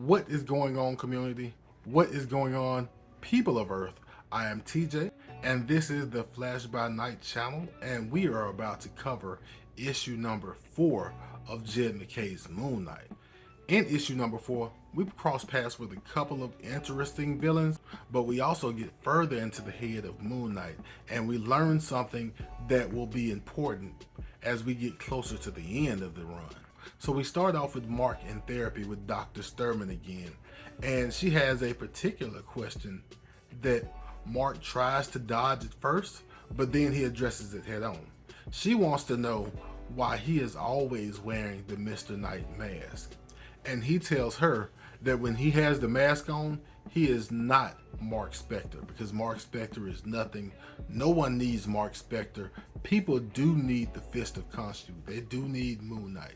What is going on, community? What is going on, people of Earth? I am TJ, and this is the Flash by Night channel, and we are about to cover issue number 4 of Jed MacKay's Moon Knight. In issue number 4, we cross paths with a couple of interesting villains, but we also get further into the head of Moon Knight, and we learn something that will be important as we get closer to the end of the run. So we start off with Mark in therapy with Dr. Sturman again, and she has a particular question that Mark tries to dodge at first, but then he addresses it head on. She wants to know why he is always wearing the Mr. Knight mask, and he tells her that when he has the mask on, he is not Mark Spector, because Mark Spector is nothing. No one needs Mark Spector. People do need the Fist of Khonshu. They do need Moon Knight,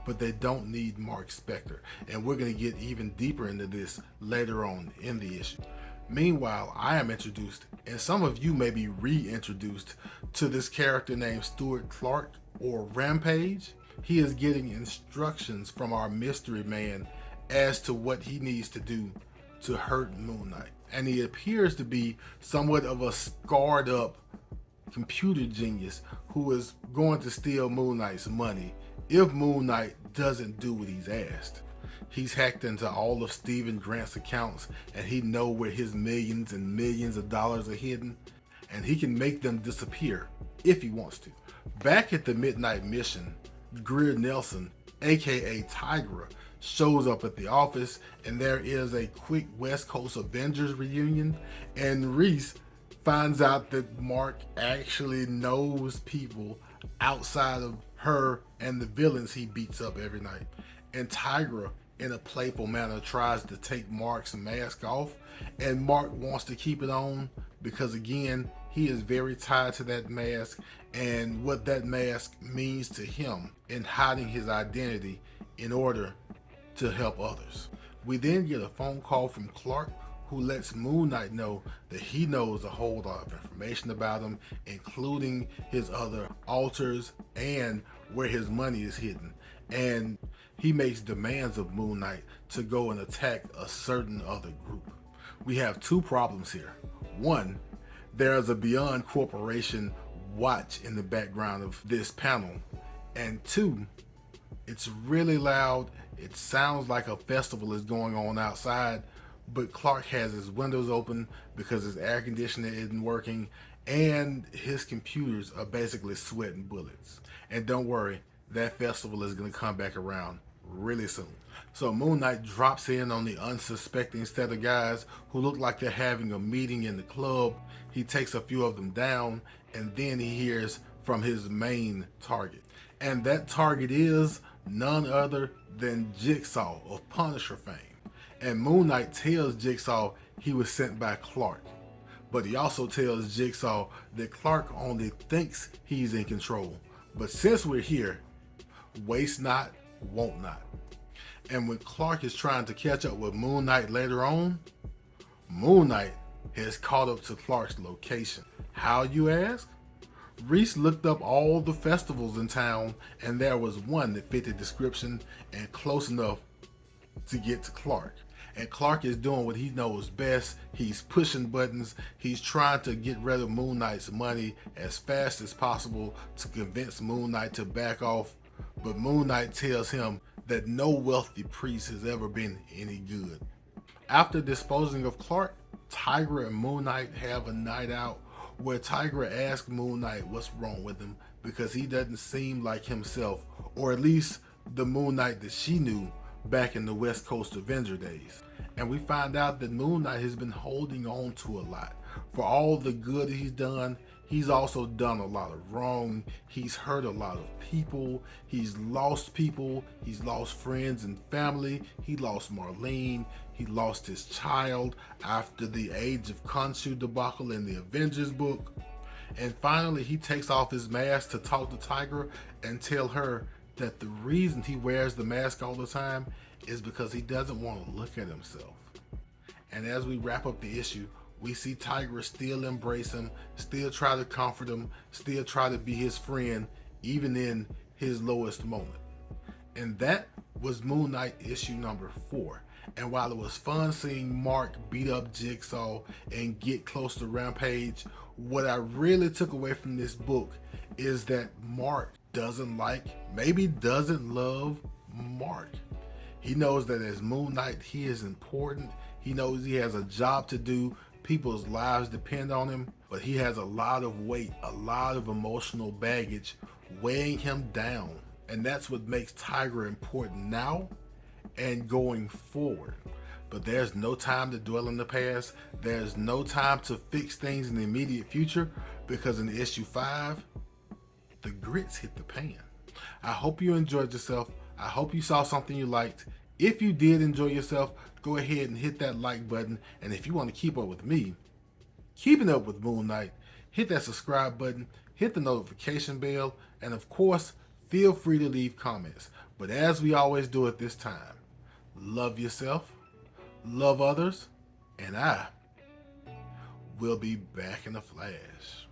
but they don't need Mark Spector. And we're going to get even deeper into this later on in the issue. Meanwhile, I am introduced, and some of you may be reintroduced, to this character named Stuart Clark, or Rampage. He is getting instructions from our mystery man as to what he needs to do to hurt Moon Knight. And he appears to be somewhat of a scarred up computer genius who is going to steal Moon Knight's money if Moon Knight doesn't do what he's asked. He's hacked into all of Stephen Grant's accounts, and he knows where his millions and millions of dollars are hidden, and he can make them disappear if he wants to. Back at the Midnight Mission, Greer Nelson, aka Tigra, shows up at the office, and there is a quick West Coast Avengers reunion, and Reese finds out that Mark actually knows people outside of her and the villains he beats up every night. And Tigra, in a playful manner, tries to take Mark's mask off, and Mark wants to keep it on because, again, he is very tied to that mask and what that mask means to him in hiding his identity in order to help others. We then get a phone call from Clark, who lets Moon Knight know that he knows a whole lot of information about him, including his other alters and where his money is hidden. And he makes demands of Moon Knight to go and attack a certain other group. We have two problems here. One, there's a Beyond Corporation watch in the background of this panel. And two, it's really loud. It sounds like a festival is going on outside, but Clark has his windows open because his air conditioner isn't working, and his computers are basically sweating bullets. And don't worry, that festival is going to come back around really soon. So Moon Knight drops in on the unsuspecting set of guys who look like they're having a meeting in the club. He takes a few of them down, and then he hears from his main target. And that target is none other than Jigsaw of Punisher fame. And Moon Knight tells Jigsaw he was sent by Clark. But he also tells Jigsaw that Clark only thinks he's in control. But since we're here, waste not, won't not. And when Clark is trying to catch up with Moon Knight later on, Moon Knight has caught up to Clark's location. How, you ask? Reese looked up all the festivals in town, and there was one that fit the description and close enough to get to Clark. And Clark is doing what he knows best. He's pushing buttons. He's trying to get rid of Moon Knight's money as fast as possible to convince Moon Knight to back off. But Moon Knight tells him that no wealthy priest has ever been any good. After disposing of Clark, Tigra and Moon Knight have a night out where Tigra asks Moon Knight what's wrong with him because he doesn't seem like himself, or at least the Moon Knight that she knew back in the West Coast Avenger days. And we find out that Moon Knight has been holding on to a lot. For all the good he's done, he's also done a lot of wrong. He's hurt a lot of people. He's lost friends and family. He lost Marlene. He lost his child after the Age of Khonshu debacle in the Avengers book. And finally, he takes off his mask to talk to Tigra and tell her that the reason he wears the mask all the time is because he doesn't want to look at himself. And as we wrap up the issue, we see Tigra still embrace him, still try to comfort him, still try to be his friend, even in his lowest moment. And that was Moon Knight issue number 4. And while it was fun seeing Mark beat up Jigsaw and get close to Rampage, what I really took away from this book is that Mark doesn't like, maybe doesn't love Mark. He knows that as Moon Knight, he is important. He knows he has a job to do. People's lives depend on him, but he has a lot of weight, a lot of emotional baggage weighing him down. And that's what makes Tiger important now and going forward. But there's no time to dwell in the past. There's no time to fix things in the immediate future, because in issue 5, the grits hit the pan. I hope you enjoyed yourself. I hope you saw something you liked. If you did enjoy yourself, go ahead and hit that like button. And if you want to keep up with me, keeping up with Moon Knight, hit that subscribe button, hit the notification bell, and of course, feel free to leave comments. But as we always do at this time, love yourself, love others, and I will be back in a flash.